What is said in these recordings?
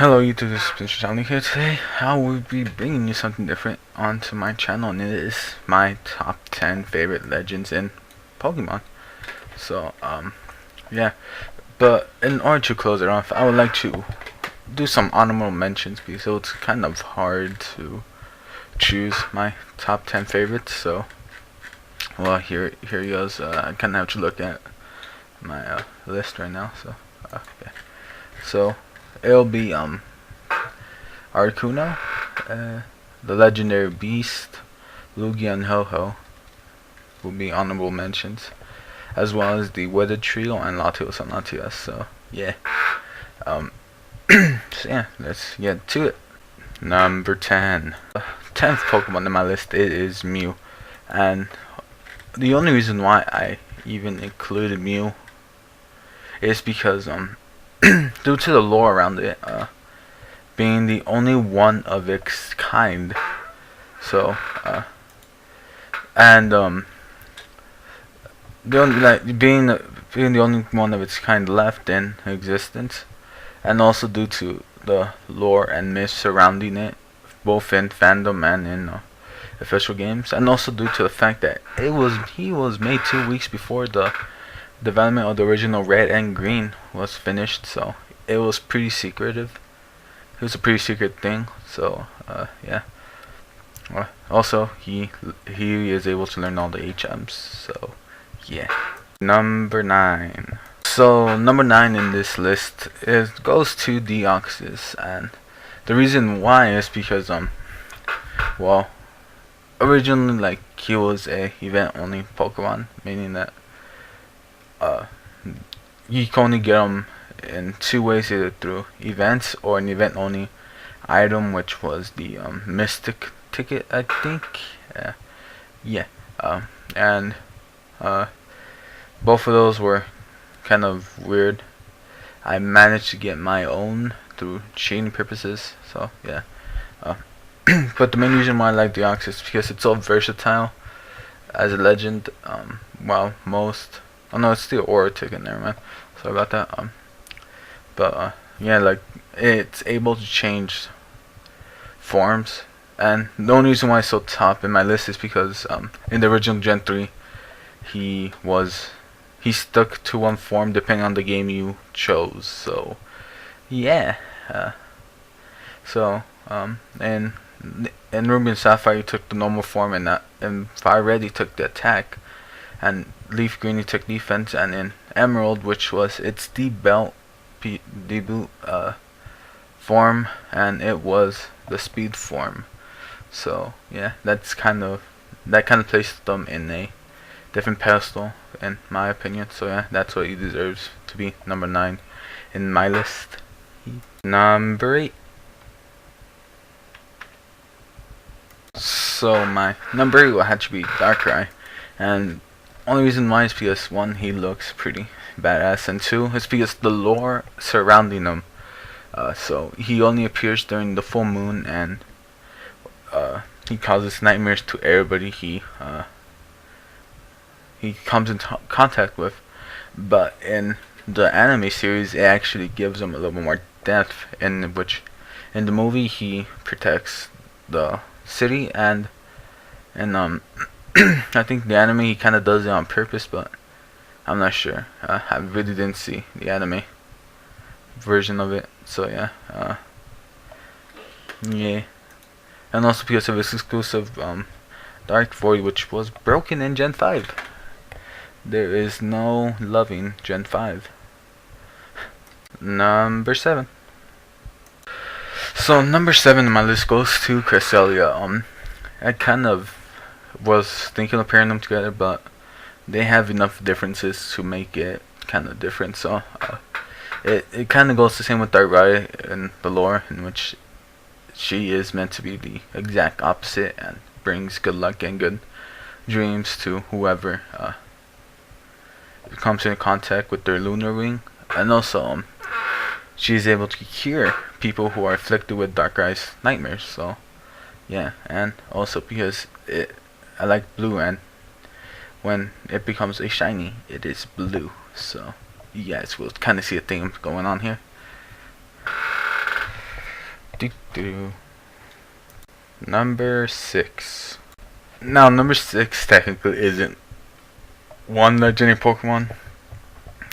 Hello YouTube, this is Mr. Johnny here. Today I will be bringing you something different onto my channel, and it is my top 10 favorite legends in Pokemon. So, yeah, but in order to close it off, I would like to do some honorable mentions because it's kind of hard to choose my top 10 favorites. So, well, here goes. I kind of have to look at my list right now. So, okay. So, it'll be Articuno, the legendary beast, Lugia and Ho-Oh will be honorable mentions, as well as the Weathered Trio and Latios and Latias. So yeah, so yeah, let's get to it. Number 10, 10th Pokemon on my list, it is Mew, and the only reason why I even included Mew is because due to the lore around it, being the only one of its kind. So, and the only, being the only one of its kind left in existence, and also due to the lore and myths surrounding it, both in fandom and in official games, and also due to the fact that he was made 2 weeks before the development of the original Red and Green was finished, so it was pretty secretive. It was a pretty secret thing, so yeah. Also, he is able to learn all the HMs, so yeah. Number 9. So number 9 in this list goes to Deoxys, and the reason why is because well, originally he was a event only Pokemon, meaning that you can only get him in 2 ways, either through events or an event only item, which was the Mystic ticket, I think. Yeah, and both of those were kind of weird. I managed to get my own through cheating purposes, so yeah. But the main reason why I like Deoxys is because it's so versatile as a legend. While most, oh no, it's the Aura ticket, never mind. Sorry about that. But yeah, it's able to change forms, and the only reason why it's so top in my list is because in the original Gen 3 he stuck to one form depending on the game you chose. So yeah, so in Ruby and Sapphire you took the normal form, and Fire Red you took the attack, and Leaf Green you took defense, and in Emerald, which was its debut form, and it was the speed form. So yeah, that kind of placed them in a different pedestal in my opinion. So yeah, that's what he deserves to be number 9 in my list. Number 8. So my number 8 will have to be Darkrai, and only reason why is because 1, he looks pretty badass, and 2, it's because the lore surrounding him. So he only appears during the full moon, and he causes nightmares to everybody he comes in contact with. But in the anime series, it actually gives him a little more depth, in which in the movie he protects the city, and I think the anime he kind of does it on purpose, but I'm not sure. I really didn't see the anime version of it, so yeah. Yeah, and also because of its exclusive Dark Void, which was broken in Gen 5. There is no loving Gen 5. Number 7. So number 7 in my list goes to Cresselia. I kind of was thinking of pairing them together, but they have enough differences to make it kind of different. So it kind of goes the same with Darkrai in the lore, in which she is meant to be the exact opposite and brings good luck and good dreams to whoever comes in contact with their lunar wing, and also she is able to cure people who are afflicted with Darkrai's nightmares. So yeah, and also because I like blue, and when it becomes a shiny, it is blue. So you guys will kind of see a theme going on here. Do number 6. Now, number 6 technically isn't one legendary Pokemon,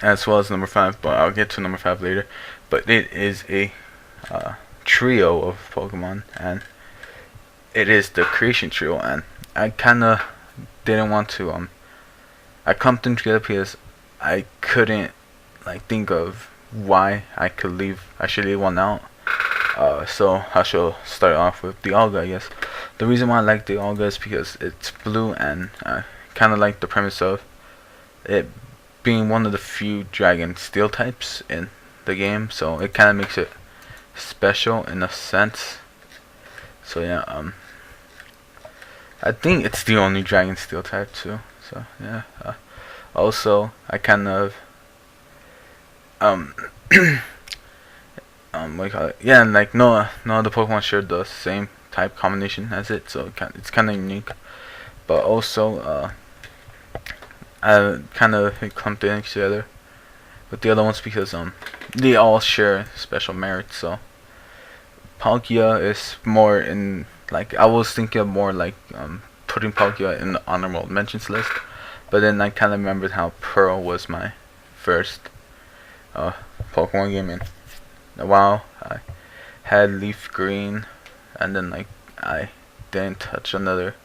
as well as number 5, but I'll get to number 5 later. But it is a trio of Pokemon, and it is the Creation Trio, and I kinda didn't want to I clumped them together because I couldn't think of why I should leave one out. So I shall start off with Dialga, I guess. The reason why I like Dialga is because it's blue, and I kinda like the premise of it being one of the few Dragon Steel types in the game, so it kinda makes it special in a sense. So yeah, I think it's the only Dragon Steel type too. So yeah. Also, I kind of what do you call it? Yeah, and no other Pokemon share the same type combination as it, so it's kind of unique. But also, I kind of clumped it together with the other ones because they all share special merits. So Palkia is more in I was thinking of more putting Palkia in the honorable mentions list, but then I kind of remembered how Pearl was my first Pokemon game in a while. I had Leaf Green, and then I didn't touch another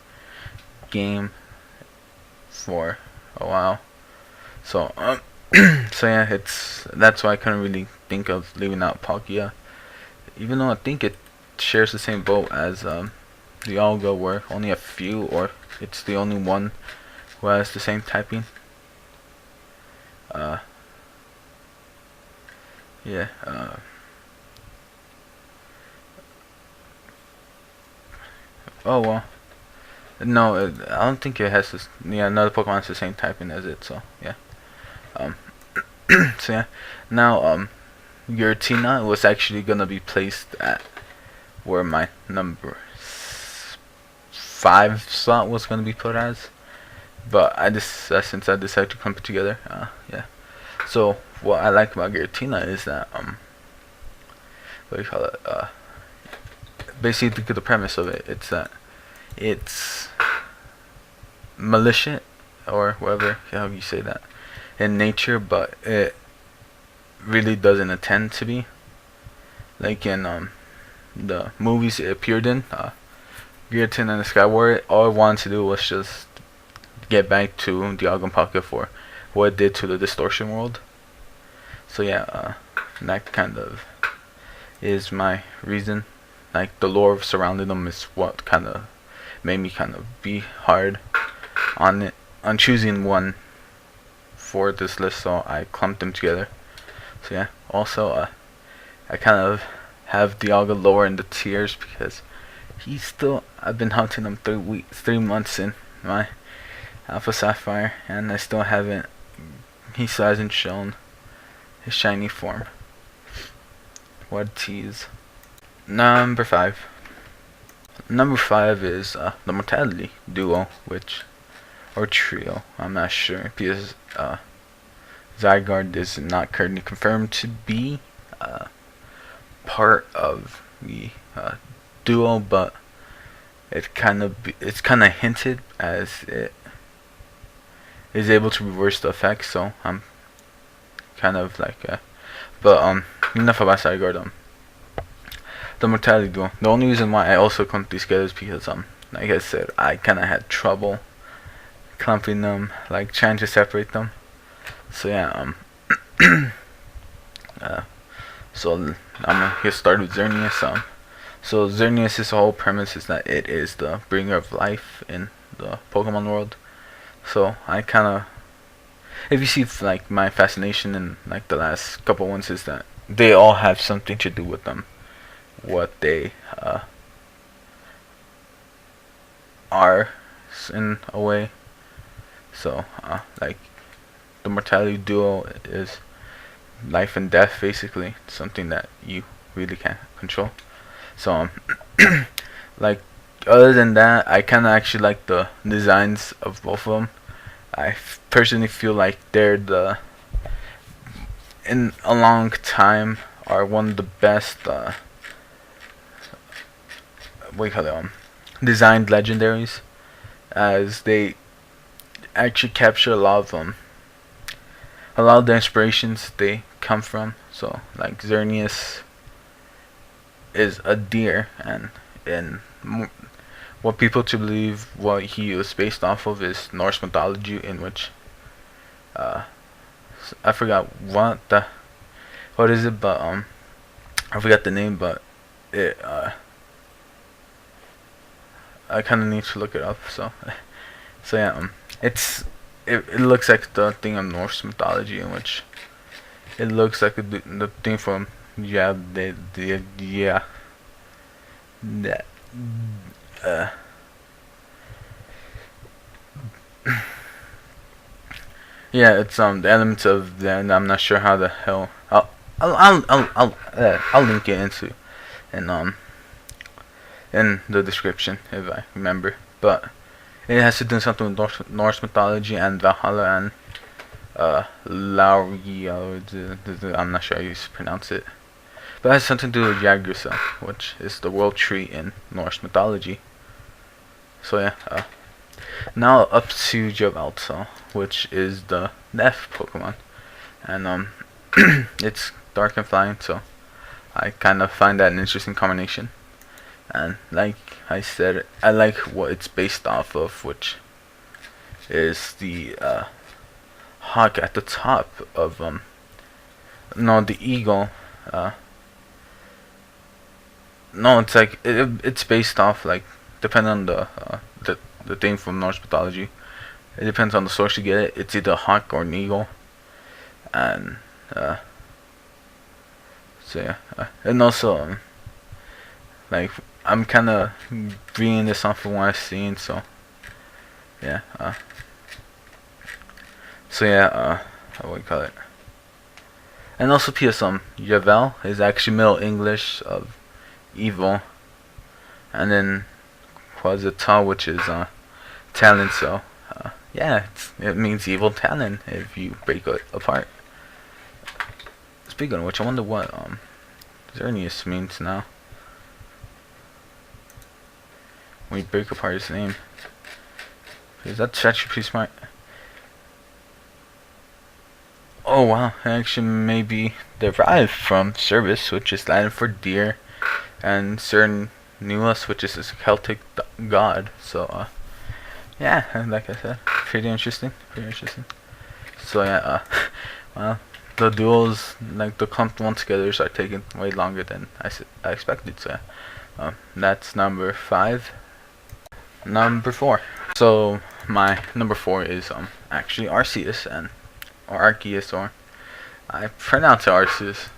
game for a while. So so yeah, that's why I couldn't really think of leaving out Palkia, even though I think it shares the same boat as Dialga, where only a few, or it's the only one who has the same typing. Yeah. Oh well. No, I don't think it has this. Yeah, another Pokemon has the same typing as it. So yeah. So yeah. Now Giratina was actually gonna be placed at where my number 5 slot was gonna be put as, but since I decided to clump it together, yeah. So what I like about Giratina is that what do you call it? Basically the premise of it, it's that it's malicious, or whatever how you say that, in nature, but it really doesn't intend to be. Like in the movies it appeared in, Giratina and the Skyward, all it wanted to do was just get back to Dialga and Palkia for what it did to the Distortion world. So yeah, that kind of is my reason. The lore surrounding them is what kind of made me kind of be hard on choosing one for this list, so I clumped them together. So yeah, also I kind of have Dialga lower in the tiers because I've been hunting him 3 months in my Alpha Sapphire, and he still hasn't shown his shiny form. What a tease. Number 5. Number 5 is the Mortality Duo, or Trio, I'm not sure, because Zygarde is not currently confirmed to be part of the duo, but it's kind of hinted as it is able to reverse the effect. So I'm kind of but enough about Zygarde. The Mortality Duo. The only reason why I also clumped these together is because like I said, I kind of had trouble clumping them, trying to separate them. So yeah, so I'm gonna get started with Xerneas. So Xerneas' whole premise is that it is the bringer of life in the Pokemon world. So I kind of, if you see my fascination in the last couple ones, is that they all have something to do with them, what they are in a way. So the Mortality Duo is life and death, basically, something that you really can't control. So other than that, I kind of actually like the designs of both of them. I personally feel like they're in a long time, are one of the best what do you call it, designed legendaries, as they actually capture a lot of the inspirations they come from. So like Xerneas is a deer, and in what people to believe what he was based off of is Norse mythology, in which I forgot what is it, but I forgot the name, but it I kind of need to look it up. So so yeah, it looks like the thing of Norse mythology, in which it looks like the thing from that uh yeah, it's the elements of that, and I'm not sure how the hell I'll link it into in in the description if I remember, but it has to do something with Norse mythology and Valhalla and Lauria. I'm not sure how you pronounce it, but it has something to do with Yggdrasil, which is the world tree in Norse mythology. So yeah, now up to Yveltal, which is the F Pokemon, and it's dark and flying, so I kind of find that an interesting combination. And like I said, I like what it's based off of, which is the hawk at the top of no, the eagle. No, it's like it's based off, like, depending on the thing from Norse mythology. It depends on the source you get it. It's either a hawk or an eagle, and so yeah, and also like, I'm kind of reading this off of what I've seen, so yeah, what do you call it? And also, PS, Yavel is actually Middle English of evil, and then Quasitol, which is talent. So yeah, it means evil talent if you break it apart. Speaking of which, I wonder what Xerneas means now. When you break apart his name, because that's actually pretty smart. Oh wow, it actually may be derived from Cerberus, which is Latin for deer, and Cernunnos, which is a Celtic god. So yeah, like I said, pretty interesting. So yeah, well, the duels, like the clumped ones together, are taking way longer than I expected. So yeah, that's number 5. Number 4. So my number 4 is actually Arceus, or Arceus, or I pronounce it Arceus.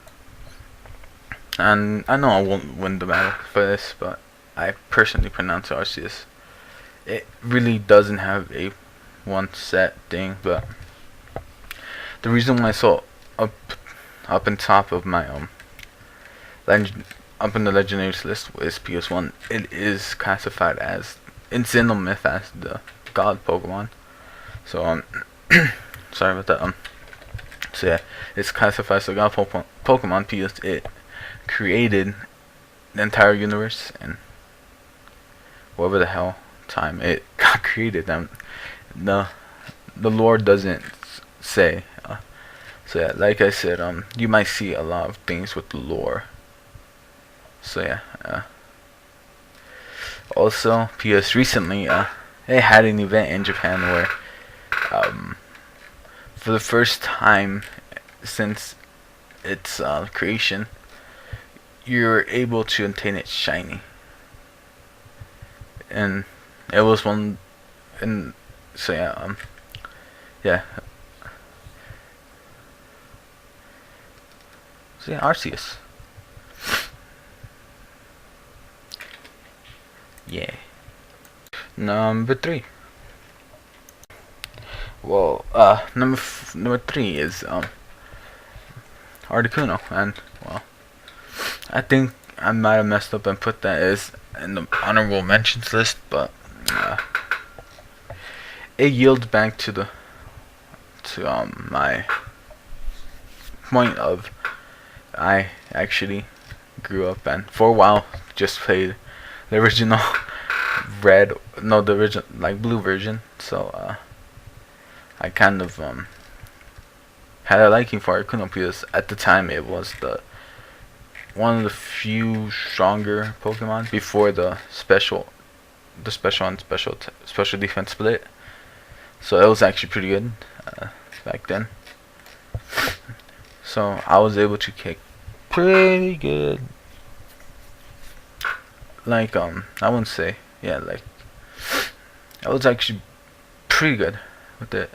And I know I won't win the battle for this, but I personally pronounce it Arceus. It really doesn't have a one set thing, but the reason why I saw up in top of my up in the legendaries list is PS1. It is classified as in Xenomyth as the god Pokemon. So sorry about that. So yeah, it's classified as the god Pokemon because it created the entire universe and whatever the hell time it got created. The lore doesn't say. So yeah, like I said, you might see a lot of things with the lore. So yeah. Also, PS recently, they had an event in Japan where, for the first time since its creation, you're able to obtain it shiny, and it was one, and so yeah, yeah. So yeah, Arceus. Yeah. Number 3. Well, number 3 is Articuno, and well, I think I might have messed up and put that as in the honorable mentions list, but it yields back to my point of I actually grew up and for a while just played the original red, no, the original like blue version. So I kind of had a liking for Articuno because at the time it was the one of the few stronger Pokemon before the special and special defense split. So it was actually pretty good back then. So I was able to kick pretty good. Like I wouldn't say, yeah, like I was actually pretty good with it.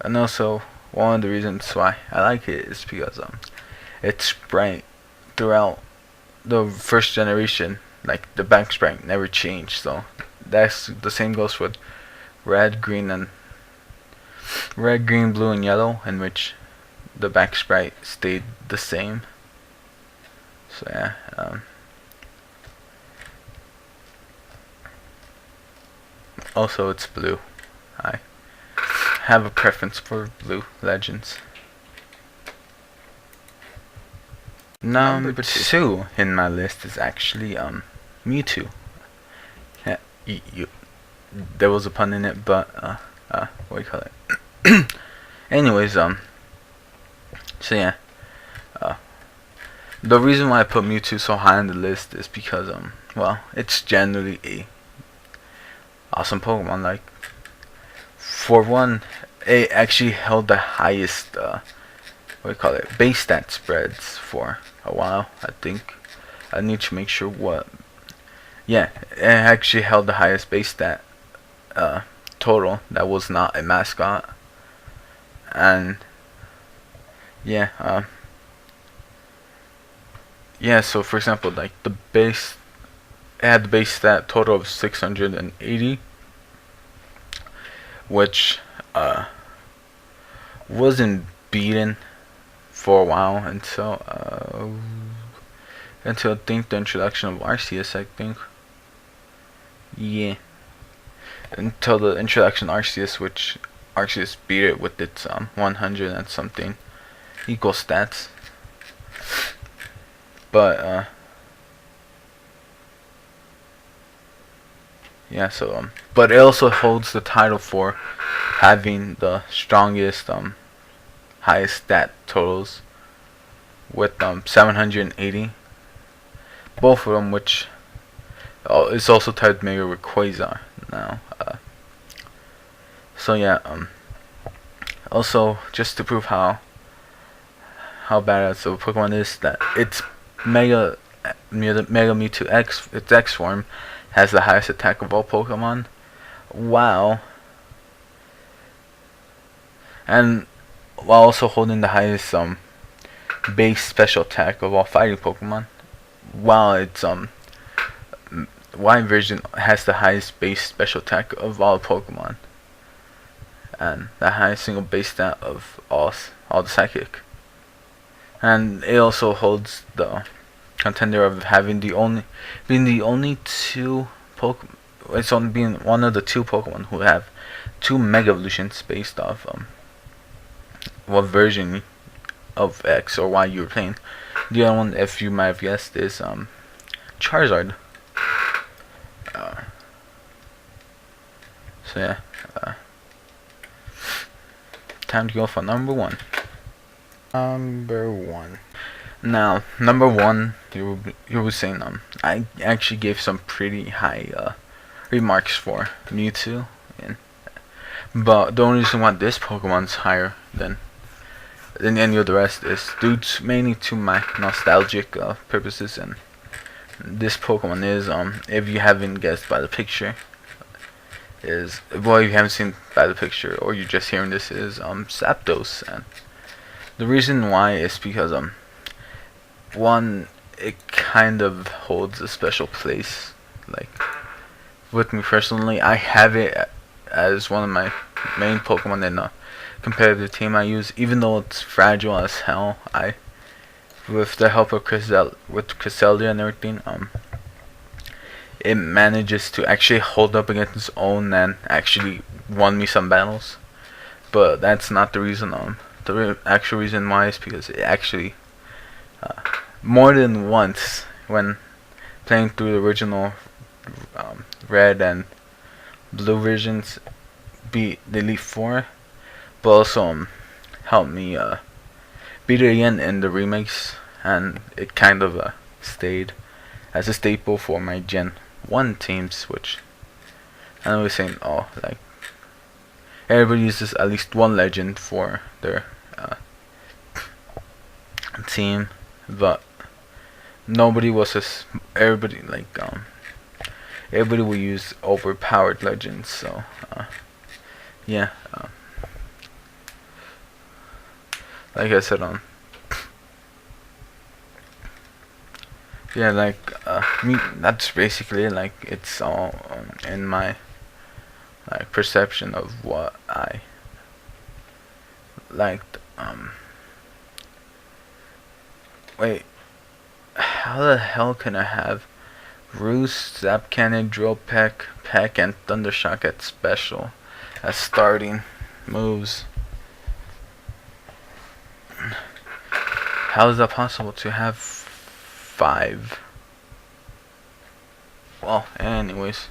And also one of the reasons why I like it is because its sprite throughout the first generation, like the back sprite never changed. So that's the same goes with red, green, blue, and yellow, in which the back sprite stayed the same. So yeah. Also, it's blue. I have a preference for blue legends. Number two in my list is actually Mewtwo. Yeah, there was a pun in it, but what do you call it? Anyways, so yeah, the reason why I put Mewtwo so high on the list is because well, it's generally a awesome Pokemon. Like, for one, it actually held the highest what do you call it, base stat spreads for a while. I think I need to make sure what. Yeah, it actually held the highest base stat total that was not a mascot. And yeah, yeah. So for example, like it had the base stat total of 680, which wasn't beaten for a while until I think the introduction of Arceus. I think, yeah, until the introduction of Arceus, which Arceus beat it with its 100 and something equal stats. But yeah, so but it also holds the title for having the strongest highest stat totals with 780. Both of them, which it's also tied Mega with Quasar now. So yeah, also just to prove how badass of a Pokemon is, that its Mega Mewtwo X, its X form, has the highest attack of all Pokemon. Wow. And while also holding the highest base special attack of all fighting Pokemon. While its Y version has the highest base special attack of all Pokemon, and the highest single base stat of all the Psychic. And it also holds the contender of having being the only two Pokemon. It's only being one of the two Pokemon who have two Mega Evolutions based off what version of X or Y you were playing. The other one, if you might have guessed, is Charizard. So yeah, time to go for number one. Now, number one, you were saying I actually gave some pretty high remarks for Mewtwo, but the only reason why this Pokemon's higher than any of the rest is due mainly to my nostalgic purposes. And this Pokemon is, if you haven't guessed by the picture, is, well, if you haven't seen by the picture or you're just hearing this, is Zapdos. And the reason why is because one, it kind of holds a special place, like with me personally. I have it as one of my main Pokemon in a competitive team I use, even though it's fragile as hell. With the help of Cresselia and everything, it manages to actually hold up against its own and actually won me some battles. But that's not the reason. The actual reason why is because it actually more than once, when playing through the original red and blue versions beat the Elite Four, but also helped me beat it again in the remakes, and it kind of stayed as a staple for my Gen 1 teams, which I was saying, oh, like everybody uses at least one legend for their team, but nobody was as everybody everybody will use overpowered legends. So yeah, like I said, yeah, me. That's basically it. Like it's all in my perception of what I liked. Wait, how the hell can I have Roost, Zap Cannon, Drill Peck, and Thundershock at special as starting moves? How is that possible to have 5? Well, anyways.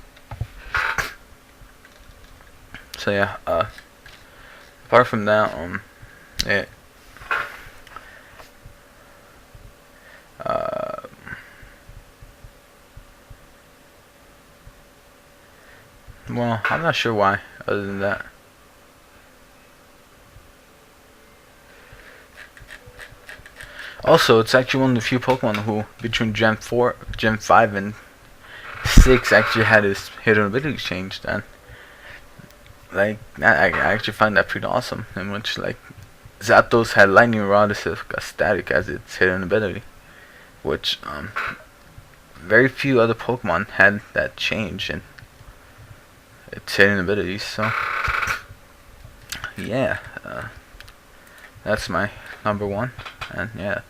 So yeah, apart from that, well, I'm not sure why, other than that. Also, it's actually one of the few Pokemon who, between Gen 5, and 6, actually had his hidden ability changed, and I actually find that pretty awesome. In which, Zapdos had Lightning Rod as a static as its hidden ability, which very few other Pokemon had that change in its hidden abilities. So yeah, that's my number 1, and yeah.